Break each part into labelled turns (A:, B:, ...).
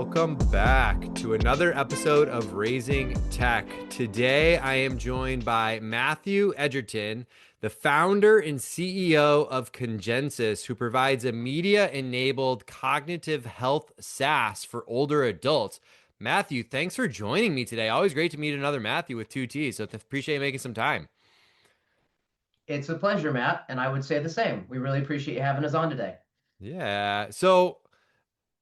A: Welcome back to another episode of Raising Tech. Today, I am joined by Matthew Edgerton, the founder and CEO of Cogensus, who provides a media-enabled cognitive health SaaS for older adults. Matthew, thanks for joining me today. Always great to meet another Matthew with two T's, so appreciate you making some time.
B: It's a pleasure, Matt, and I would say the same. We really appreciate you having us on today.
A: Yeah. So,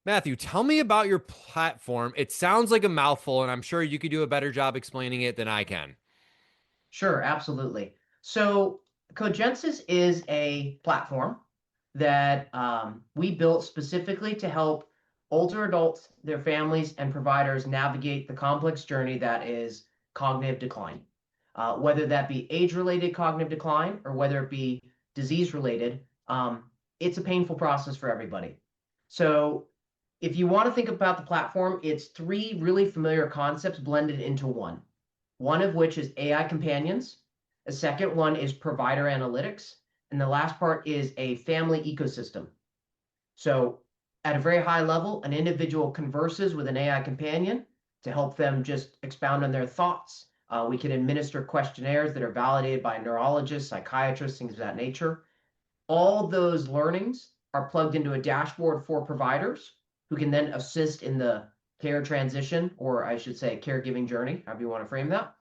A: Matthew, tell me about your platform. It sounds like a mouthful, and I'm sure you could do a better job explaining it than I can.
B: Sure, absolutely. So, Cogensus is a platform that we built specifically to help older adults, their families, and providers navigate the complex journey that is cognitive decline. Whether that be age-related cognitive decline or whether it be disease-related, it's a painful process for everybody. So, if you want to think about the platform, it's three really familiar concepts blended into one. One of which is AI companions. The second one is provider analytics. And the last part is a family ecosystem. So, at a very high level, an individual converses with an AI companion to help them just expound on their thoughts. We can administer questionnaires that are validated by neurologists, psychiatrists, things of that nature. All those learnings are plugged into a dashboard for providers who can then assist in the care transition, or I should say caregiving journey, however you want to frame that.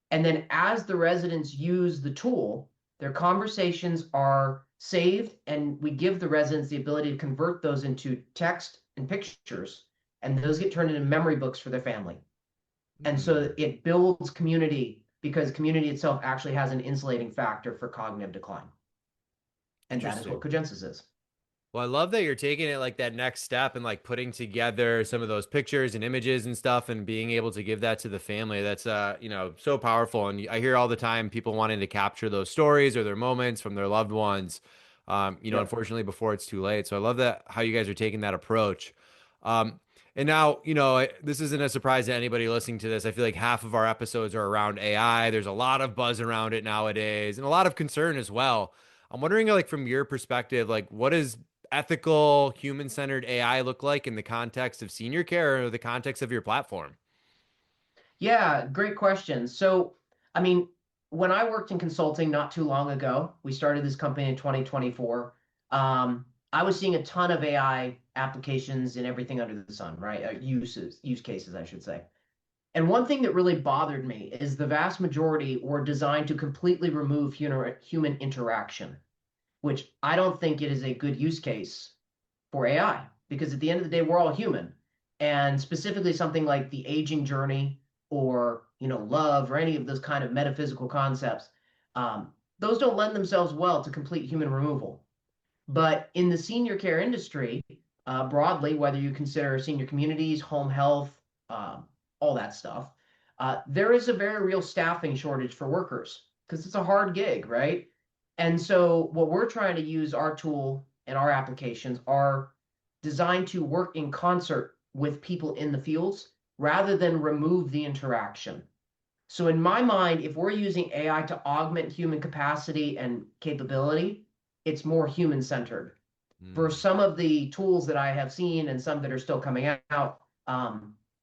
B: And then as the residents use the tool, their conversations are saved, and we give the residents the ability to convert those into text and pictures, and those get turned into memory books for their family. And so it builds community because community itself actually has an insulating factor for cognitive decline. And that is what
A: Interesting.
B: Cogensus is.
A: Well, I love that you're taking it like that next step and like putting together some of those pictures and images and stuff and being able to give that to the family. That's so powerful. And I hear all the time people wanting to capture those stories or their moments from their loved ones.
B: Yep.
A: Unfortunately before it's too late. So I love that how you guys are taking that approach. And now, this isn't a surprise to anybody listening to this. I feel like half of our episodes are around AI. There's a lot of buzz around it nowadays and a lot of concern as well. I'm wondering, like, from your perspective, like, what does ethical, human-centered AI look like in the context of senior care or the context of your platform?
B: Yeah, great question. So, I mean, when I worked in consulting not too long ago, we started this company in 2024. I was seeing a ton of AI applications in everything under the sun, right? Use cases, I should say. And one thing that really bothered me is the vast majority were designed to completely remove human interaction, which I don't think it is a good use case for AI because at the end of the day, we're all human. And specifically something like the aging journey or love or any of those kind of metaphysical concepts, those don't lend themselves well to complete human removal. But in the senior care industry, broadly, whether you consider senior communities, home health, all that stuff, there is a very real staffing shortage for workers because it's a hard gig, right? And so what we're trying to use our tool and our applications are designed to work in concert with people in the fields rather than remove the interaction. So in my mind, if we're using AI to augment human capacity and capability, it's more human centered. For
A: Hmm.
B: some of the tools that I have seen and some that are still coming out,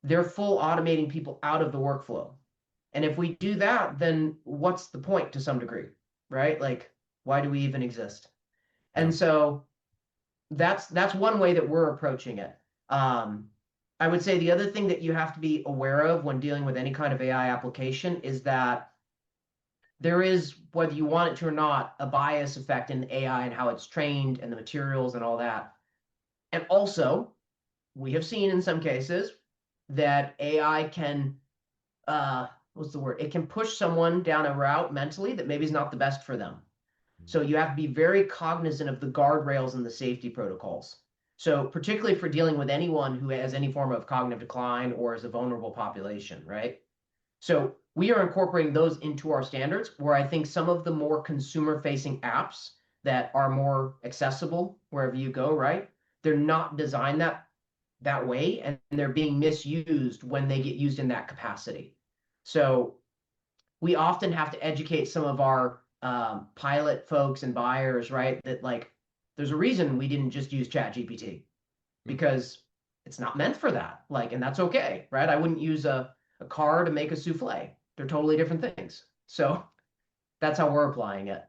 B: they're full automating people out of the workflow. And if we do that, then what's the point to some degree, right? Like, why do we even exist?
A: Yeah.
B: And so that's one way that we're approaching it. Um, I would say the other thing that you have to be aware of when dealing with any kind of AI application is that there is, whether you want it to or not, a bias effect in AI and how it's trained and the materials and all that. And also, we have seen in some cases that AI can, what's the word? It can push someone down a route mentally that maybe is not the best for them. So you have to be very cognizant of the guardrails and the safety protocols. So particularly for dealing with anyone who has any form of cognitive decline or is a vulnerable population, right? So we are incorporating those into our standards where I think some of the more consumer-facing apps that are more accessible wherever you go, right? They're not designed that way, and they're being misused when they get used in that capacity. So we often have to educate some of our pilot folks and buyers, right? That like there's a reason we didn't just use Chat GPT
A: Hmm.
B: because it's not meant for that. Like, and that's okay, right? I wouldn't use a car to make a souffle. They're totally different things. So that's how we're applying it.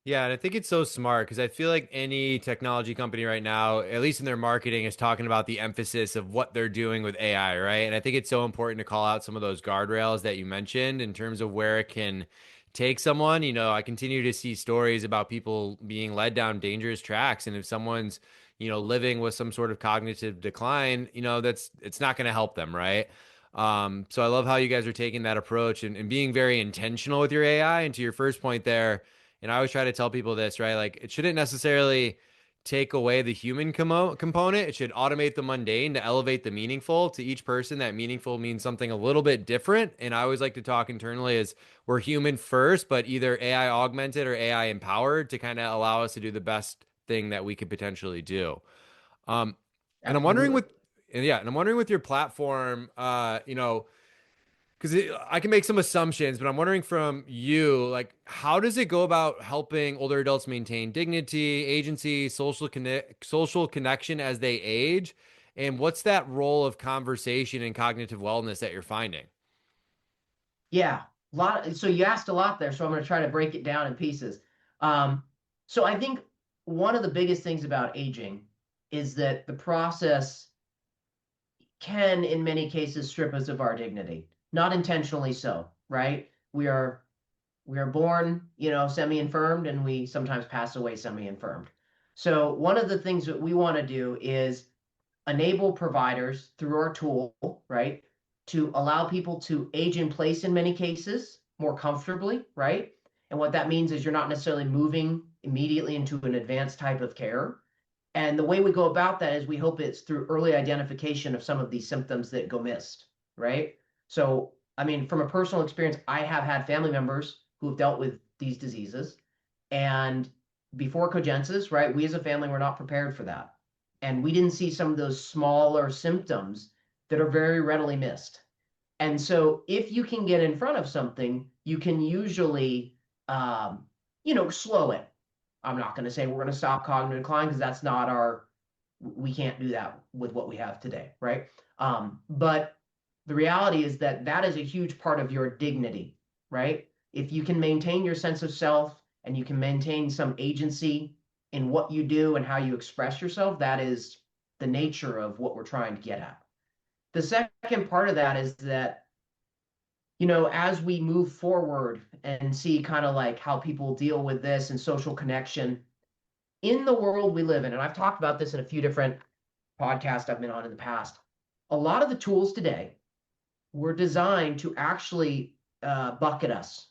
A: Yeah, and I think it's so smart because I feel like any technology company right now, at least in their marketing, is talking about the emphasis of what they're doing with AI, right? And I think it's so important to call out some of those guardrails that you mentioned in terms of where it can take someone. I continue to see stories about people being led down dangerous tracks, and if someone's, living with some sort of cognitive decline, it's not going to help them, right? So I love how you guys are taking that approach and being very intentional with your AI. And to your first point there, and I always try to tell people this, right? Like it shouldn't necessarily take away the human component. It should automate the mundane to elevate the meaningful. To each person, that meaningful means something a little bit different. And I always like to talk internally as we're human first, but either AI augmented or AI empowered to kind of allow us to do the best thing that we could potentially do. Um, and I'm wondering
B: Absolutely.
A: with, and yeah, and I'm wondering with your platform, because I can make some assumptions, but I'm wondering from you, like, how does it go about helping older adults maintain dignity, agency, social connection as they age? And what's that role of conversation and cognitive wellness that you're finding?
B: Yeah, so you asked a lot there, so I'm going to try to break it down in pieces. Um, so I think one of the biggest things about aging is that the process can, in many cases, strip us of our dignity. Not intentionally so, right? We are born, semi-infirmed, and we sometimes pass away semi-infirmed. So one of the things that we want to do is enable providers through our tool, right, to allow people to age in place in many cases more comfortably, right? And what that means is you're not necessarily moving immediately into an advanced type of care. And the way we go about that is we hope it's through early identification of some of these symptoms that go missed, right? So, I mean, from a personal experience, I have had family members who have dealt with these diseases. And before Cogensus, right, we as a family were not prepared for that. And we didn't see some of those smaller symptoms that are very readily missed. And so if you can get in front of something, you can usually, slow it. I'm not going to say we're going to stop cognitive decline because that's not we can't do that with what we have today, right? But the reality is that that is a huge part of your dignity, right? If you can maintain your sense of self and you can maintain some agency in what you do and how you express yourself, that is the nature of what we're trying to get at. The second part of that is that, as we move forward and see kind of like how people deal with this and social connection in the world we live in, and I've talked about this in a few different podcasts I've been on in the past, a lot of the tools today were designed to actually bucket us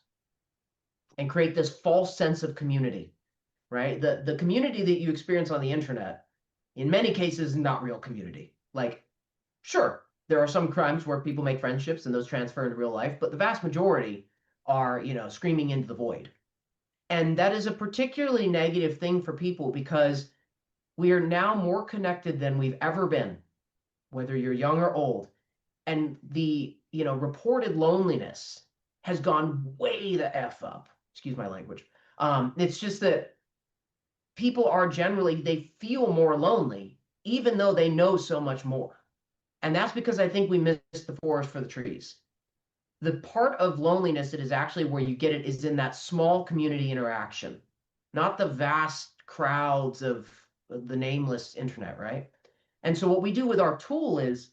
B: and create this false sense of community, right? The community that you experience on the internet, in many cases, not real community. Like, sure, there are some crimes where people make friendships and those transfer into real life, but the vast majority are, screaming into the void. And that is a particularly negative thing for people because we are now more connected than we've ever been, whether you're young or old. And the, reported loneliness has gone way the F up. Excuse my language. It's just that people are generally, they feel more lonely, even though they know so much more. And that's because I think we miss the forest for the trees. The part of loneliness that is actually where you get it is in that small community interaction, not the vast crowds of the nameless internet, right? And so what we do with our tool is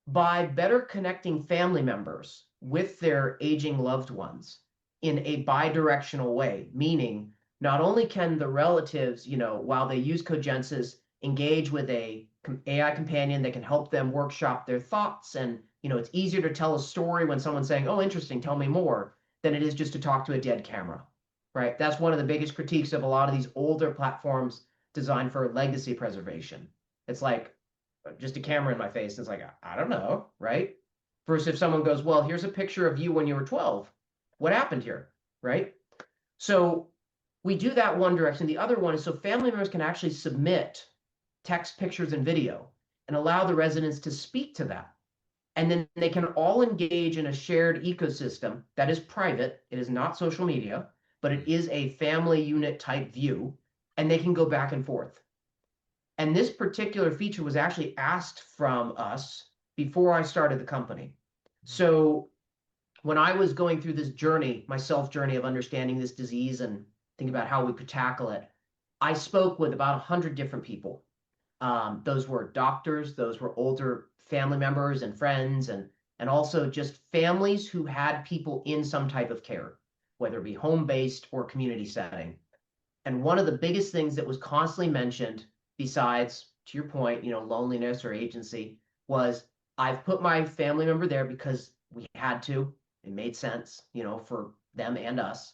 B: by better connecting family members with their aging loved ones in a bi-directional way, meaning not only can the relatives, while they use Cogensus, engage with a AI companion that can help them workshop their thoughts, and it's easier to tell a story when someone's saying, "Oh, interesting, tell me more," than it is just to talk to a dead camera, right? That's one of the biggest critiques of a lot of these older platforms designed for legacy preservation. It's like just a camera in my face. And it's like, I don't know, right? Versus if someone goes, well, here's a picture of you when you were 12. What happened here, right? So we do that one direction. The other one is so family members can actually submit text, pictures, and video and allow the residents to speak to that. And then they can all engage in a shared ecosystem that is private. It is not social media, but it is a family unit type view. And they can go back and forth. And this particular feature was actually asked from us before I started the company. So when I was going through this journey, my self journey of understanding this disease and thinking about how we could tackle it, I spoke with about 100 different people. Those were doctors, those were older family members and friends, and also just families who had people in some type of care, whether it be home based or community setting. And one of the biggest things that was constantly mentioned, besides, to your point, loneliness or agency, was I've put my family member there because we had to. It made sense, for them and us,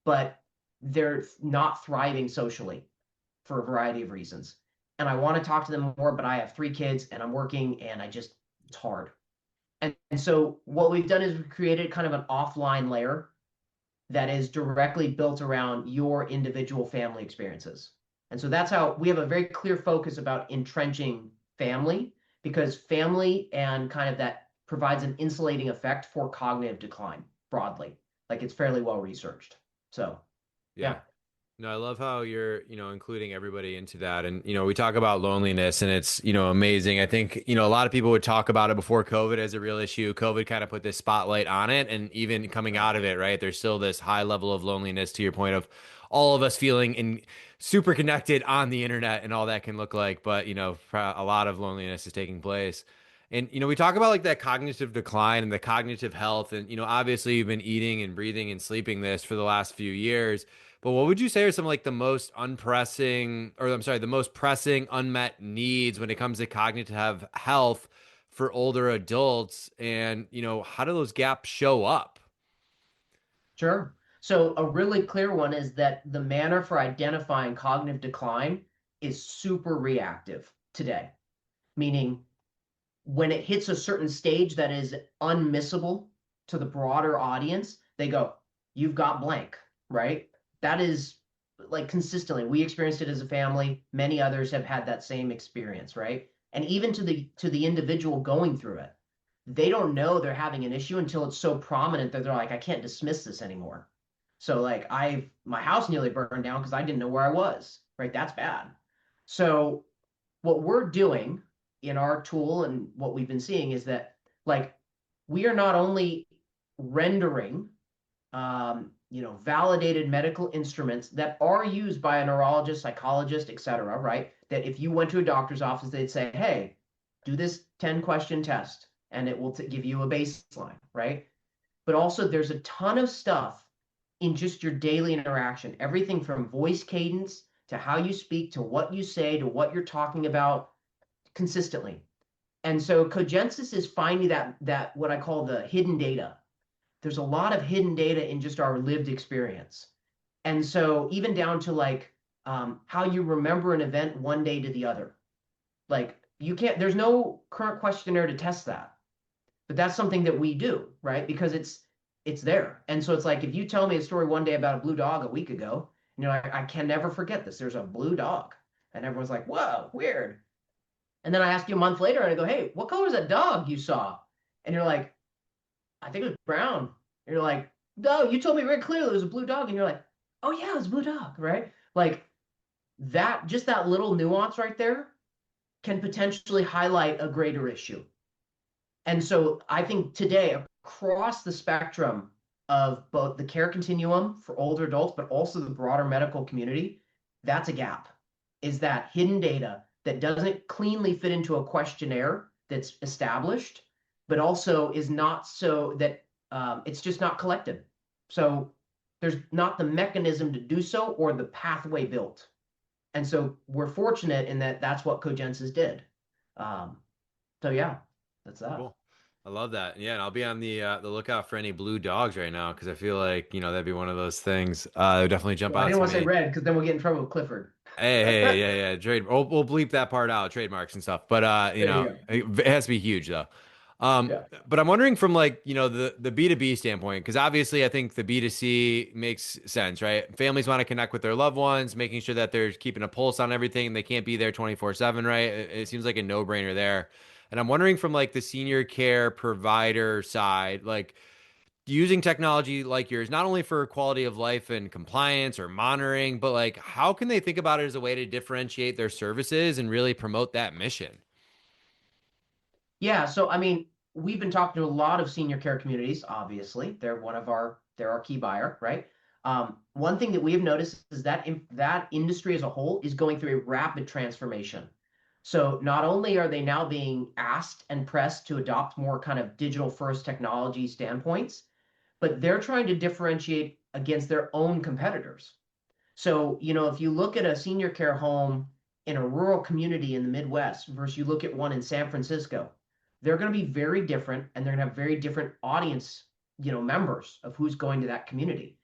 B: but they're not thriving socially for a variety of reasons. And I want to talk to them more, but I have 3 kids and I'm working and it's hard. And so what we've done is we've created kind of an offline layer that is directly built around your individual family experiences. And so that's how we have a very clear focus about entrenching family, because family and kind of that provides an insulating effect for cognitive decline broadly. Like it's fairly well researched. So,
A: Yeah.
B: yeah,
A: No, I love how you're, including everybody into that. And, we talk about loneliness and it's, amazing. I think, a lot of people would talk about it before COVID as a real issue. COVID kind of put this spotlight on it. And even coming
B: right.
A: out of it, right, there's still this high level of loneliness to your point of all of us feeling super connected on the internet and all that can look like. But, a lot of loneliness is taking place. And, we talk about like that cognitive decline and the cognitive health. And, obviously you've been eating and breathing and sleeping this for the last few years. But what would you say are some like the most unpressing, or I'm sorry, the most pressing unmet needs when it comes to cognitive health for older adults? And, how do those gaps show up?
B: Sure. So a really clear one is that the manner for identifying cognitive decline is super reactive today, meaning when it hits a certain stage that is unmissable to the broader audience, they go, you've got blank, right? That is like consistently. We experienced it as a family. Many others have had that same experience, right? And even to the individual going through it, they don't know they're having an issue until it's so prominent that they're like, I can't dismiss this anymore. So like my house nearly burned down because I didn't know where I was, right? That's bad. So what we're doing in our tool and what we've been seeing is that like we are not only rendering validated medical instruments that are used by a neurologist, psychologist, et cetera, right? That if you went to a doctor's office, they'd say, hey, do this 10-question test and it will give you a baseline, right? But also there's a ton of stuff in just your daily interaction, everything from voice cadence to how you speak to what you say to what you're talking about consistently. And so Cogensus is finding that what I call the hidden data. There's a lot of hidden data in just our lived experience. And so even down to like how you remember an event one day to the other. Like you can't, there's no current questionnaire to test that. But that's something that we do, right? Because it's there. And so it's like if you tell me a story one day about a blue dog a week ago, I can never forget this. There's a blue dog. And everyone's like, whoa, weird. And then I ask you a month later and I go, hey, what color is that dog you saw? And you're like, I think it was brown. And you're like, no, you told me very clearly it was a blue dog. And you're like, oh yeah, it was a blue dog, right? Like that, just that little nuance right there can potentially highlight a greater issue. And so I think today, across the spectrum of both the care continuum for older adults, but also the broader medical community, that's a gap. Is that hidden data that doesn't cleanly fit into a questionnaire that's established, but also is not so that it's just not collected. So there's not the mechanism to do so or the pathway built. And so we're fortunate in that that's what Cogensis did. Um, so yeah, that's that.
A: Cool. I love that. Yeah, and I'll be on the lookout for any blue dogs right now because I feel like, that'd be one of those things. It would definitely jump
B: Well, I
A: out
B: didn't
A: to
B: want to say
A: me.
B: red because then we'll get in trouble with Clifford.
A: Hey, hey,
B: There
A: yeah, yeah. Trade. We'll bleep that part out, trademarks and stuff. But
B: you go.
A: it has to be huge though. Um,
B: Yeah.
A: but I'm wondering from like, the B2B standpoint, because obviously I think the B2C makes sense, right? Families want to connect with their loved ones, making sure that they're keeping a pulse on everything. They can't be there 24/7, right? It seems like a no-brainer there. And I'm wondering from like the senior care provider side, like using technology like yours, not only for quality of life and compliance or monitoring, but like how can they think about it as a way to differentiate their services and really promote that mission?
B: Yeah, so I mean, we've been talking to a lot of senior care communities, obviously. They're our key buyer, right? One thing that we have noticed is that that industry as a whole is going through a rapid transformation. So not only are they now being asked and pressed to adopt more kind of digital first technology standpoints, but they're trying to differentiate against their own competitors. So, if you look at a senior care home in a rural community in the Midwest versus you look at one in San Francisco, they're going to be very different and they're going to have very different audience, members of who's going to that community.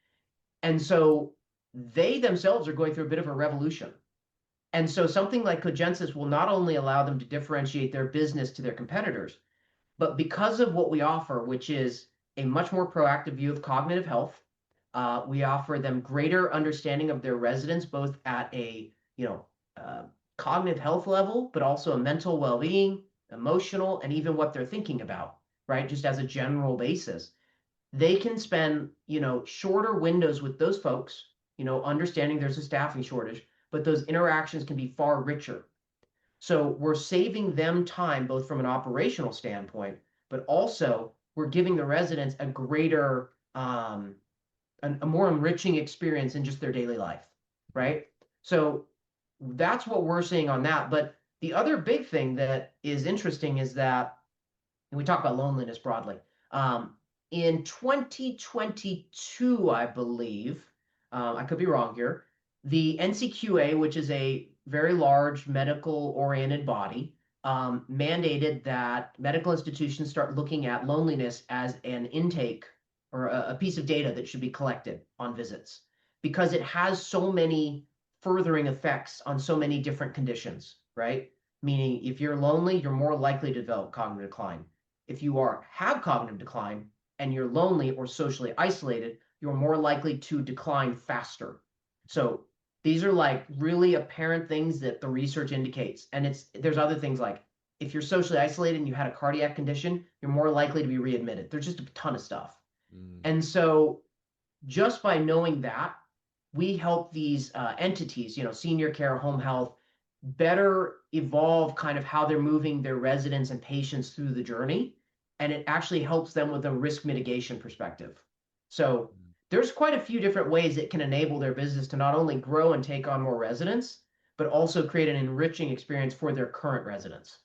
B: And so they themselves are going through a bit of a revolution. And so something like Cogensus will not only allow them to differentiate their business to their competitors, but because of what we offer, which is a much more proactive view of cognitive health, we offer them greater understanding of their residents, both at a uh, cognitive health level, but also a mental well-being, emotional, and even what they're thinking about, right? Just as a general basis, they can spend shorter windows with those folks, understanding there's a staffing shortage, but those interactions can be far richer. So we're saving them time, both from an operational standpoint, but also we're giving the residents a greater, a more enriching experience in just their daily life, right? So that's what we're seeing on that. But the other big thing that is interesting is that, and we talk about loneliness broadly. Um, in 2022, I believe, I could be wrong here, the NCQA, which is a very large medical oriented body, mandated that medical institutions start looking at loneliness as an intake or a piece of data that should be collected on visits because it has so many furthering effects on so many different conditions, right? Meaning, if you're lonely, you're more likely to develop cognitive decline. If you have cognitive decline and you're lonely or socially isolated, you're more likely to decline faster. So these are like really apparent things that the research indicates. And there's other things like if you're socially isolated and you had a cardiac condition, you're more likely to be readmitted. There's just a ton of stuff.
A: Mm.
B: And so just by knowing that, we help these entities, senior care, home health, better evolve kind of how they're moving their residents and patients through the journey. And it actually helps them with a risk mitigation perspective. So there's quite a few different ways it can enable their business to not only grow and take on more residents, but also create an enriching experience for their current residents.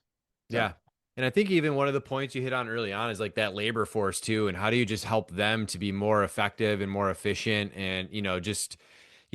B: So
A: Yeah. And I think even one of the points you hit on early on is like that labor force too. And how do you just help them to be more effective and more efficient? And, just,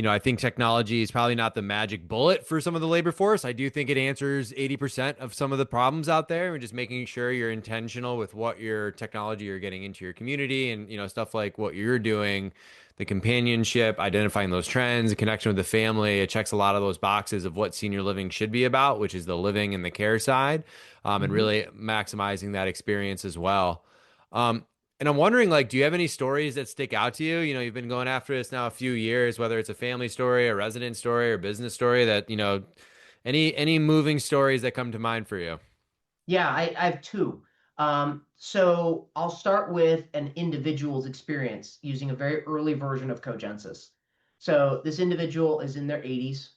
A: I think technology is probably not the magic bullet for some of the labor force. I do think it answers 80% of some of the problems out there and just making sure you're intentional with what your technology you're getting into your community and, stuff like what you're doing, the companionship, identifying those trends, the connection with the family. It checks a lot of those boxes of what senior living should be about, which is the living and the care side, and
B: mhm.
A: really maximizing that experience as well. And I'm wondering, like, do you have any stories that stick out to you? You've been going after this now a few years, whether it's a family story, a resident story, or business story that, any moving stories that come to mind for you.
B: Yeah, I have two. So I'll start with an individual's experience using a very early version of Cogensus. So this individual is in their 80s.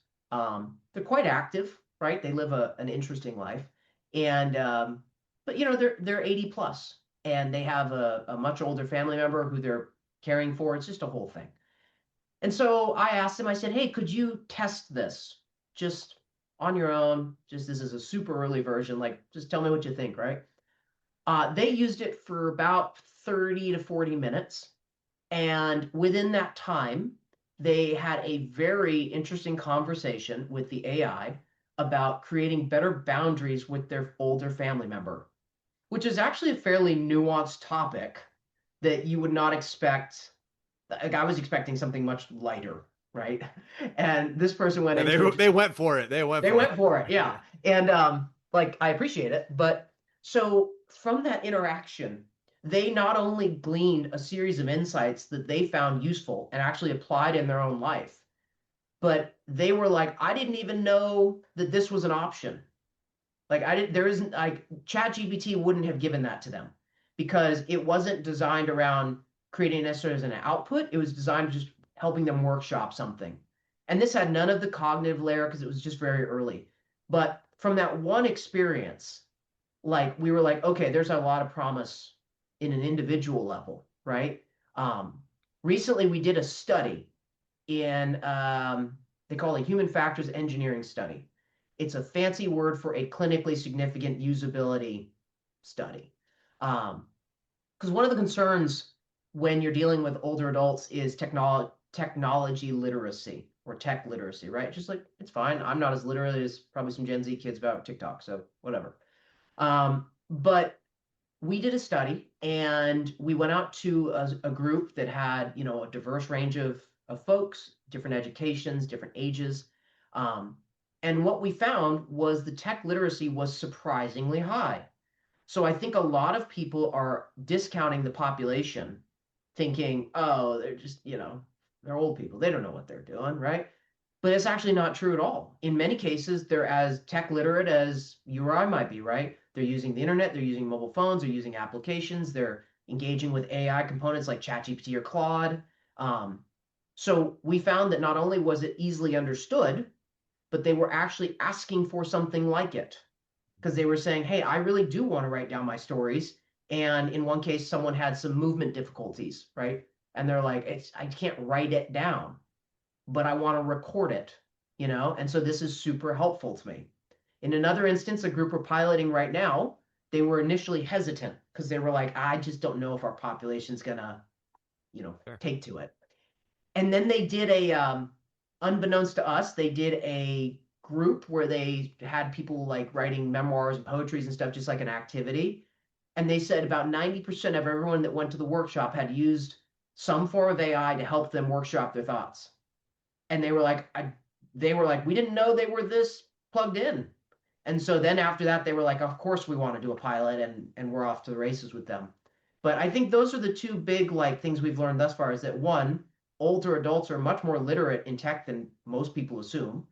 B: They're quite active, right? They live an interesting life, and but they're 80 plus, and they have a much older family member who they're caring for. It's just a whole thing. And so I asked him. I said, "Hey, could you test this just on your own? Just this is a super early version. Like, just tell me what you think, right?" They used it for about 30 to 40 minutes. And within that time, they had a very interesting conversation with the AI about creating better boundaries with their older family member, which is actually a fairly nuanced topic that you would not expect. Like, I was expecting something much lighter, right? And this person went
A: Yeah,
B: into it.
A: they went for it. They went
B: They
A: for
B: went for it,
A: it.
B: yeah. And like I appreciate it, but so from that interaction, they not only gleaned a series of insights that they found useful and actually applied in their own life, but they were like, I didn't even know that this was an option. Like I didn't, there isn't like ChatGPT wouldn't have given that to them because it wasn't designed around creating it necessarily as an output. It was designed just helping them workshop something. And this had none of the cognitive layer because it was just very early. But from that one experience, like we were like, okay, there's a lot of promise in an individual level, right? Um, Recently, we did a study in they call it a human factors engineering study. It's a fancy word for a clinically significant usability study. Because one of the concerns when you're dealing with older adults is technology literacy or tech literacy, right? Just like it's fine. I'm not as literate as probably some Gen Z kids about TikTok, so whatever. But we did a study and we went out to a group that had, a diverse range of folks, different educations, different ages. And what we found was the tech literacy was surprisingly high. So I think a lot of people are discounting the population, thinking, oh, they're just, they're old people. They don't know what they're doing, right? But it's actually not true at all. In many cases, they're as tech literate as you or I might be, right? They're using the internet, they're using mobile phones, they're using applications, they're engaging with AI components like ChatGPT or Claude. So we found that not only was it easily understood, but they were actually asking for something like it because they were saying, hey, I really do want to write down my stories. And in one case, someone had some movement difficulties, right? And they're like, I can't write it down, but I want to record it, And so this is super helpful to me. In another instance, a group we're piloting right now, they were initially hesitant because they were like, I just don't know if our population's gonna,
A: Sure.
B: take to it. And then they did unbeknownst to us, they did a group where they had people like writing memoirs and poetries and stuff, just like an activity. And they said about 90% of everyone that went to the workshop had used some form of AI to help them workshop their thoughts. And they were like, we didn't know they were this plugged in. And so then after that, they were like, of course we want to do a pilot, and we're off to the races with them. But I think those are the two big like things we've learned thus far is that one, older adults are much more literate in tech than most people assume.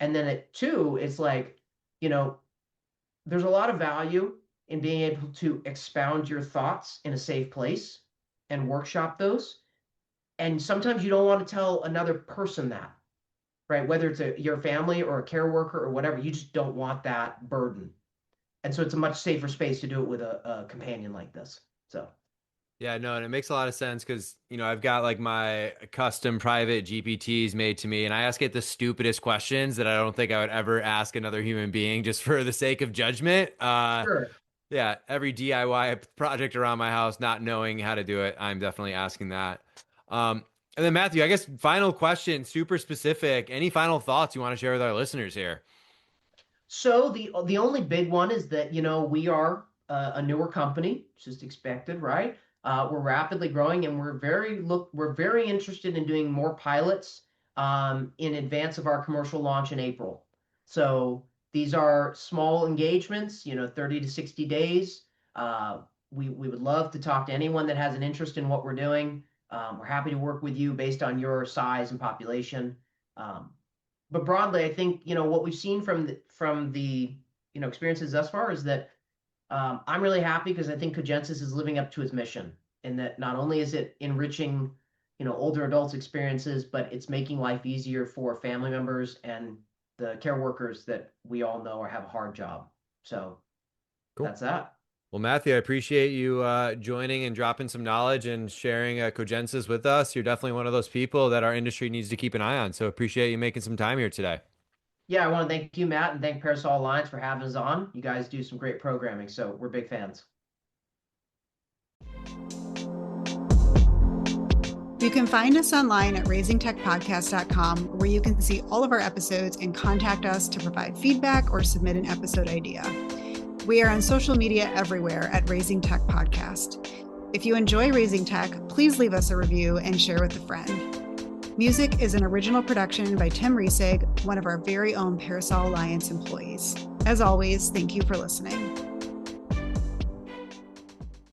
B: And then at two, it's like, there's a lot of value in being able to expound your thoughts in a safe place and workshop those. And sometimes you don't want to tell another person that, right? Whether it's your family or a care worker or whatever, you just don't want that burden. And so it's a much safer space to do it with a companion like this. So
A: Yeah, no, and it makes a lot of sense because, I've got like my custom private GPTs made to me, and I ask it the stupidest questions that I don't think I would ever ask another human being just for the sake of judgment.
B: sure.
A: Yeah, every DIY project around my house, not knowing how to do it, I'm definitely asking that. And then Matthew, I guess final question, super specific. Any final thoughts you want to share with our listeners here?
B: So the only big one is that we are a newer company, just expected, right? We're rapidly growing, and we're very interested in doing more pilots in advance of our commercial launch in April. So these are small engagements, 30 to 60 days. We would love to talk to anyone that has an interest in what we're doing. We're happy to work with you based on your size and population. But broadly, I think what we've seen from the experiences thus far is that I'm really happy because I think Cogensus is living up to its mission, in that not only is it enriching older adults' experiences, but it's making life easier for family members and the care workers that we all know or have a hard job. So
A: Cool.
B: that's that.
A: Well, Matthew, I appreciate you joining and dropping some knowledge and sharing Cogensus with us. You're definitely one of those people that our industry needs to keep an eye on. So appreciate you making some time here today.
B: Yeah, I want to thank you, Matt, and thank Parasol Alliance for having us on. You guys do some great programming, so we're big fans.
C: You can find us online at raisingtechpodcast.com, where you can see all of our episodes and contact us to provide feedback or submit an episode idea. We are on social media everywhere at Raising Tech Podcast. If you enjoy Raising Tech, please leave us a review and share with a friend. Music is an original production by Tim Riesig, one of our very own Parasol Alliance employees. As always, thank you for listening.